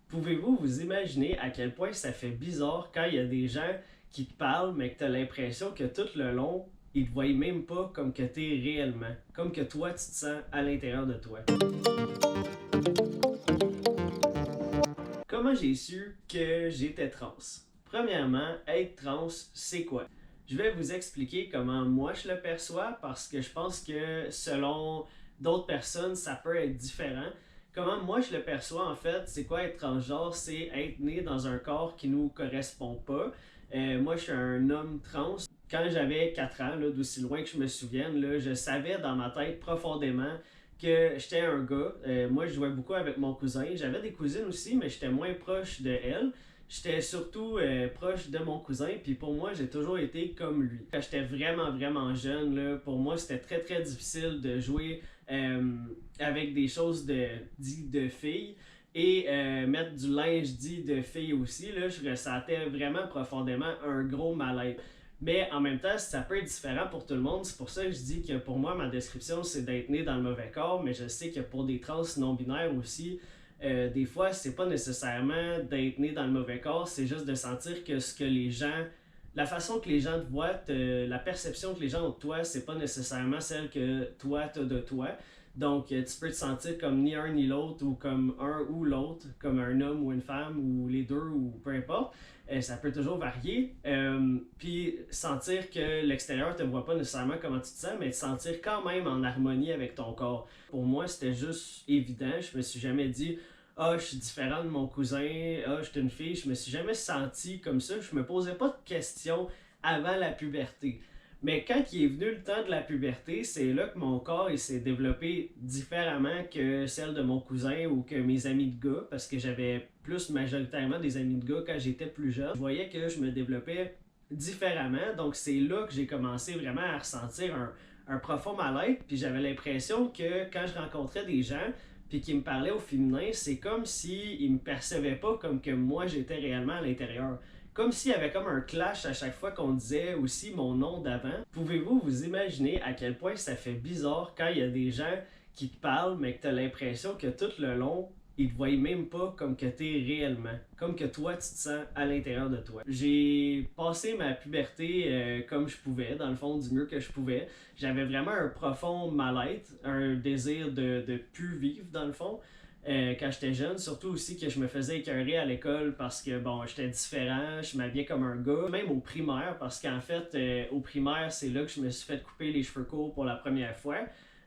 Pouvez-vous vous imaginer à quel point ça fait bizarre quand il y a des gens qui te parlent, mais que tu as l'impression que tout le long, ils te voient même pas comme que tu es réellement, comme que toi tu te sens à l'intérieur de toi. Comment j'ai su que j'étais trans? Premièrement, être trans, c'est quoi? Je vais vous expliquer comment moi je le perçois parce que je pense que selon d'autres personnes, ça peut être différent. Comment moi je le perçois en fait, c'est quoi être transgenre? C'est être né dans un corps qui nous correspond pas. Moi je suis un homme trans. Quand j'avais 4 ans, d'aussi loin que je me souvienne, je savais dans ma tête profondément que j'étais un gars. Moi, je jouais beaucoup avec mon cousin. J'avais des cousines aussi, mais j'étais moins proche de elle. J'étais surtout proche de mon cousin, puis pour moi, j'ai toujours été comme lui. Quand j'étais vraiment, vraiment jeune, pour moi, c'était très, très difficile de jouer avec des choses dites de filles et mettre du linge dit de filles aussi. Je ressentais vraiment profondément un gros mal-être. Mais en même temps, ça peut être différent pour tout le monde. C'est pour ça que je dis que pour moi, ma description, c'est d'être né dans le mauvais corps. Mais je sais que pour des trans non-binaires aussi, des fois, c'est pas nécessairement d'être né dans le mauvais corps. C'est juste de sentir que ce que les gens. La façon que les gens te voient, la perception que les gens ont de toi, c'est pas nécessairement celle que toi t'as de toi. Donc, tu peux te sentir comme ni un ni l'autre, ou comme un ou l'autre, comme un homme ou une femme, ou les deux, ou peu importe. Ça peut toujours varier. Puis sentir que l'extérieur te voit pas nécessairement comment tu te sens, mais te sentir quand même en harmonie avec ton corps. Pour moi, c'était juste évident. Je me suis jamais dit ah, je suis différent de mon cousin, ah, je suis une fille. Je me suis jamais senti comme ça. Je me posais pas de questions avant la puberté. Mais quand il est venu le temps de la puberté, c'est là que mon corps il s'est développé différemment que celle de mon cousin ou que mes amis de gars, parce que j'avais plus majoritairement des amis de gars quand j'étais plus jeune. Je voyais que je me développais différemment, donc c'est là que j'ai commencé vraiment à ressentir un profond mal-être, puis j'avais l'impression que quand je rencontrais des gens, puis qu'ils me parlaient au féminin, c'est comme s'ils ne me percevaient pas comme que moi j'étais réellement à l'intérieur. Comme s'il y avait comme un clash à chaque fois qu'on disait aussi mon nom d'avant. Pouvez-vous vous imaginer à quel point ça fait bizarre quand il y a des gens qui te parlent, mais que tu as l'impression que tout le long, ils te voient même pas comme que tu es réellement, comme que toi tu te sens à l'intérieur de toi. J'ai passé ma puberté comme je pouvais, dans le fond du mieux que je pouvais. J'avais vraiment un profond mal-être, un désir de plus vivre dans le fond quand j'étais jeune, surtout aussi que je me faisais écœurer à l'école parce que bon, j'étais différent, je m'habillais comme un gars, même au primaire, parce qu'en fait, au primaire, c'est là que je me suis fait couper les cheveux courts pour la première fois,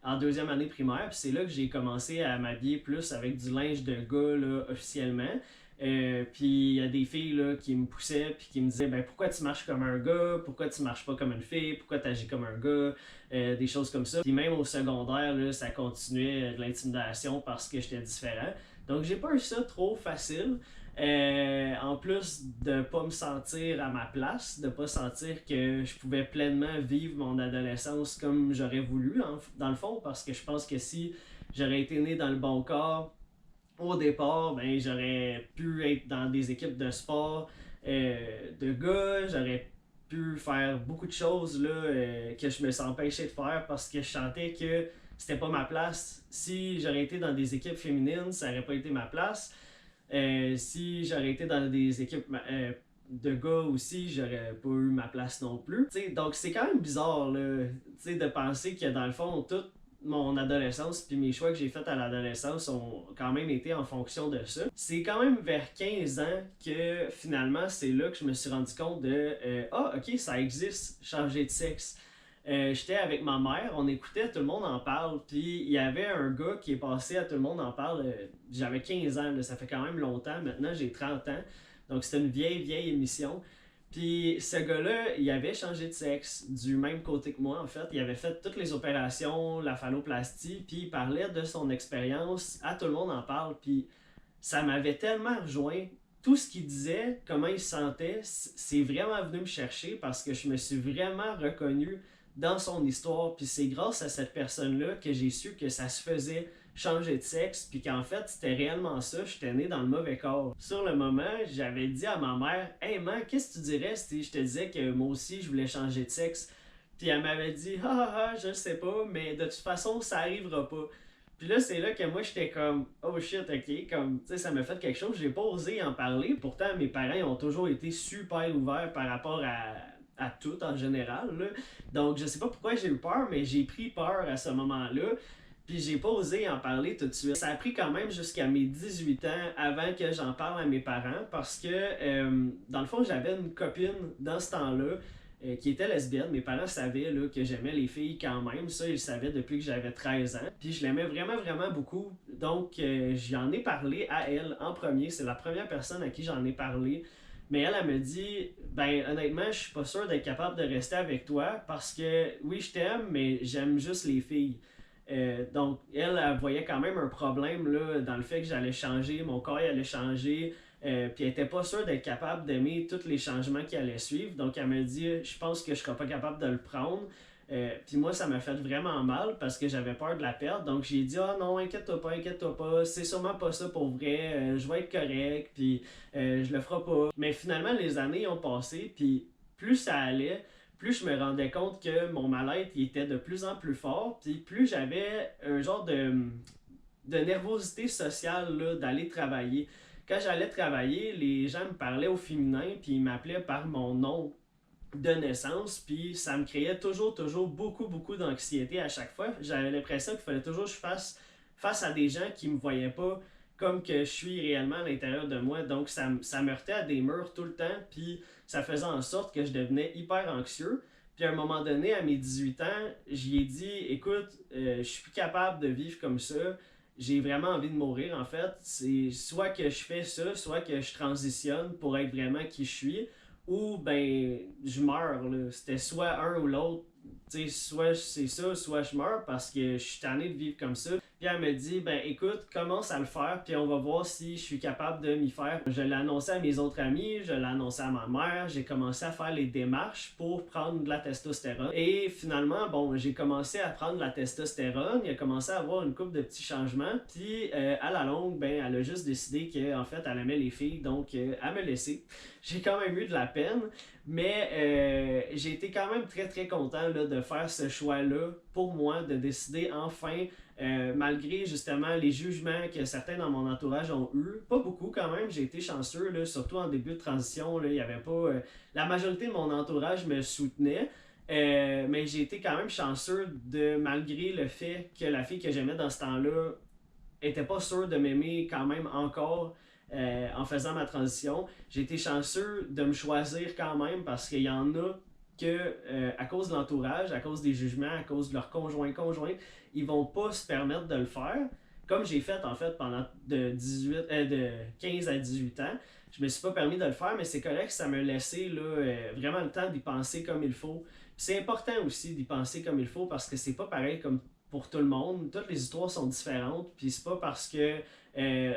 en deuxième année primaire, puis c'est là que j'ai commencé à m'habiller plus avec du linge de gars, là, officiellement. Puis il y a des filles là, qui me poussaient puis qui me disaient ben pourquoi tu marches comme un gars, pourquoi tu marches pas comme une fille, pourquoi tu agis comme un gars, des choses comme ça. Puis même au secondaire, là, ça continuait de l'intimidation parce que j'étais différent. Donc j'ai pas eu ça trop facile. En plus de pas me sentir à ma place, de pas sentir que je pouvais pleinement vivre mon adolescence comme j'aurais voulu, dans le fond, parce que je pense que si j'aurais été né dans le bon corps, au départ, ben, j'aurais pu être dans des équipes de sport de gars, j'aurais pu faire beaucoup de choses là, que je me suis empêché de faire parce que je sentais que c'était pas ma place. Si j'aurais été dans des équipes féminines, ça aurait pas été ma place. Si j'aurais été dans des équipes de gars aussi, j'aurais pas eu ma place non plus. T'sais, donc c'est quand même bizarre là, de penser que dans le fond, tout mon adolescence puis mes choix que j'ai faits à l'adolescence ont quand même été en fonction de ça. C'est quand même vers 15 ans que finalement c'est là que je me suis rendu compte de ah ok ça existe changer de sexe. J'étais avec ma mère, on écoutait Tout le monde en parle, puis il y avait un gars qui est passé à Tout le monde en parle, j'avais 15 ans, là, ça fait quand même longtemps, maintenant j'ai 30 ans, donc c'était une vieille, vieille émission. Puis ce gars-là, il avait changé de sexe du même côté que moi, en fait. Il avait fait toutes les opérations, la phalloplastie, puis il parlait de son expérience. À Tout le monde en parle, puis ça m'avait tellement rejoint. Tout ce qu'il disait, comment il se sentait, c'est vraiment venu me chercher parce que je me suis vraiment reconnu dans son histoire. Puis c'est grâce à cette personne-là que j'ai su que ça se faisait changer de sexe, puis qu'en fait, c'était réellement ça, j'étais né dans le mauvais corps. Sur le moment, j'avais dit à ma mère « Hey man, qu'est-ce que tu dirais si je te disais que moi aussi, je voulais changer de sexe? » Puis elle m'avait dit « Ah ah ah, je sais pas, mais de toute façon, ça arrivera pas. » Puis là, c'est là que moi, j'étais comme, oh shit, ok, comme, tu sais, ça m'a fait quelque chose, j'ai pas osé en parler. Pourtant, mes parents ils ont toujours été super ouverts par rapport à tout en général, là. Donc, je sais pas pourquoi j'ai eu peur, mais j'ai pris peur à ce moment-là. Puis j'ai pas osé en parler tout de suite. Ça a pris quand même jusqu'à mes 18 ans avant que j'en parle à mes parents parce que, dans le fond, j'avais une copine dans ce temps-là qui était lesbienne. Mes parents savaient là, que j'aimais les filles quand même. Ça, ils le savaient depuis que j'avais 13 ans. Puis je l'aimais vraiment, vraiment beaucoup. Donc, j'en ai parlé à elle en premier. C'est la première personne à qui j'en ai parlé. Mais elle me dit, ben honnêtement, je suis pas sûr d'être capable de rester avec toi parce que oui, je t'aime, mais j'aime juste les filles. Donc, elle voyait quand même un problème là, dans le fait que j'allais changer, mon corps allait changer, puis elle était pas sûre d'être capable d'aimer tous les changements qui allaient suivre. Donc, elle me dit, je pense que je serai pas capable de le prendre. Puis moi, ça m'a fait vraiment mal parce que j'avais peur de la perdre. Donc, j'ai dit, ah non, inquiète-toi pas, c'est sûrement pas ça pour vrai, je vais être correct, puis je le ferai pas. Mais finalement, les années ont passé, puis plus ça allait, plus je me rendais compte que mon mal-être il était de plus en plus fort, puis plus j'avais un genre de nervosité sociale là, d'aller travailler. Quand j'allais travailler, les gens me parlaient au féminin, puis ils m'appelaient par mon nom de naissance, puis ça me créait toujours beaucoup d'anxiété à chaque fois. J'avais l'impression qu'il fallait toujours que je fasse face à des gens qui me voyaient pas comme que je suis réellement à l'intérieur de moi. Donc ça me heurtait à des murs tout le temps, puis ça faisait en sorte que je devenais hyper anxieux. Puis à un moment donné, à mes 18 ans, j'y ai dit, écoute, je suis plus capable de vivre comme ça. J'ai vraiment envie de mourir en fait. C'est soit que je fais ça, soit que je transitionne pour être vraiment qui je suis, ou ben je meurs. Là. C'était soit un ou l'autre. T'sais, soit c'est ça, soit je meurs parce que je suis tanné de vivre comme ça. Puis elle me dit, ben écoute, commence à le faire, puis on va voir si je suis capable de m'y faire. Je l'ai annoncé à mes autres amis, je l'ai annoncé à ma mère, j'ai commencé à faire les démarches pour prendre de la testostérone. Et finalement, bon, j'ai commencé à prendre de la testostérone, il a commencé à avoir une couple de petits changements, puis à la longue, ben elle a juste décidé qu'en fait, elle aimait les filles, donc elle me laissait. J'ai quand même eu de la peine, mais j'ai été quand même très content là, de faire ce choix-là pour moi, de décider enfin, malgré justement les jugements que certains dans mon entourage ont eu, pas beaucoup quand même, j'ai été chanceux, là, surtout en début de transition, là, il y avait pas, la majorité de mon entourage me soutenait, mais j'ai été quand même chanceux de, malgré le fait que la fille que j'aimais dans ce temps-là était pas sûre de m'aimer quand même encore, en faisant ma transition. J'ai été chanceux de me choisir quand même parce qu'il y en a que, à cause de l'entourage, à cause des jugements, à cause de leur conjoint, ils vont pas se permettre de le faire. Comme j'ai fait en fait pendant de 15 à 18 ans, je me suis pas permis de le faire, mais c'est correct, ça me laissait là, vraiment le temps d'y penser comme il faut. Puis c'est important aussi d'y penser comme il faut parce que c'est pas pareil comme pour tout le monde. Toutes les histoires sont différentes, puis c'est pas parce que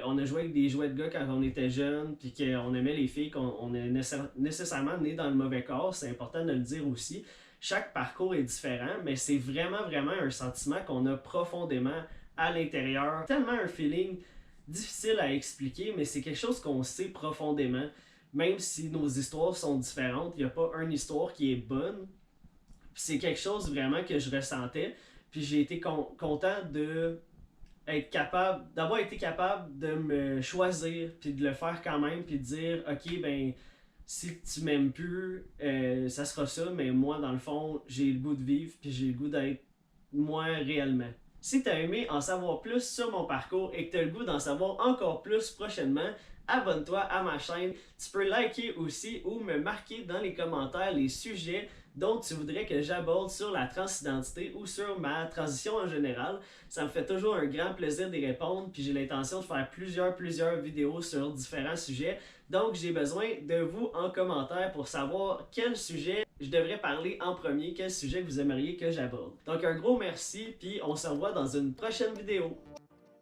on a joué avec des jouets de gars quand on était jeune, puis qu'on aimait les filles, qu'on est nécessairement né dans le mauvais corps. C'est important de le dire aussi. Chaque parcours est différent, mais c'est vraiment un sentiment qu'on a profondément à l'intérieur. Tellement un feeling difficile à expliquer, mais c'est quelque chose qu'on sait profondément. Même si nos histoires sont différentes, il n'y a pas une histoire qui est bonne. C'est quelque chose vraiment que je ressentais. Puis j'ai été content de être capable, d'avoir été capable de me choisir, puis de le faire quand même, puis de dire, ok, ben, si tu m'aimes plus, ça sera ça, mais moi, dans le fond, j'ai le goût de vivre, puis j'ai le goût d'être moi réellement. Si tu as aimé en savoir plus sur mon parcours et que tu as le goût d'en savoir encore plus prochainement, abonne-toi à ma chaîne. Tu peux liker aussi ou me marquer dans les commentaires les sujets dont tu voudrais que j'aborde sur la transidentité ou sur ma transition en général. Ça me fait toujours un grand plaisir d'y répondre, puis j'ai l'intention de faire plusieurs vidéos sur différents sujets. Donc j'ai besoin de vous en commentaire pour savoir quel sujet je devrais parler en premier, quel sujet que vous aimeriez que j'aborde. Donc un gros merci, puis on se revoit dans une prochaine vidéo.